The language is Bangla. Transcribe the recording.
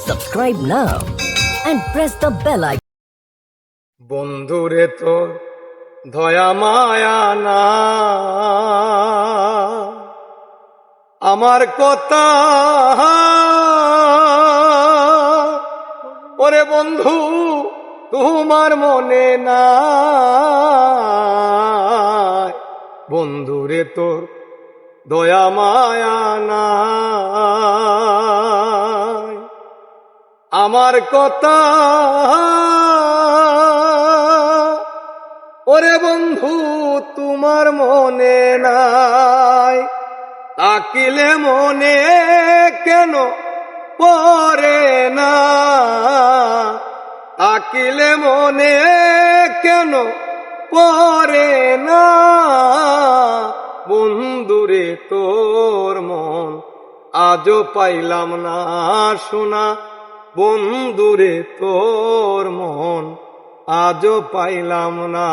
Subscribe now and press the bell icon. বন্ধুরে তোর দয়া মায়া না, আমার কথা ওরে বন্ধু তোমার মনে না। বন্ধুরে তোর দয়া মায়া না, আমার কথা ওরে বন্ধু তোমার মনে নাই। তাকিলে মনে কেন পড়ে না, তাকিলে মনে কেন পড়ে না। বন্ধুরে তোর মন আজও পাইলাম না শোনা, বন্ধুরে তোর মন আজও পাইলাম না।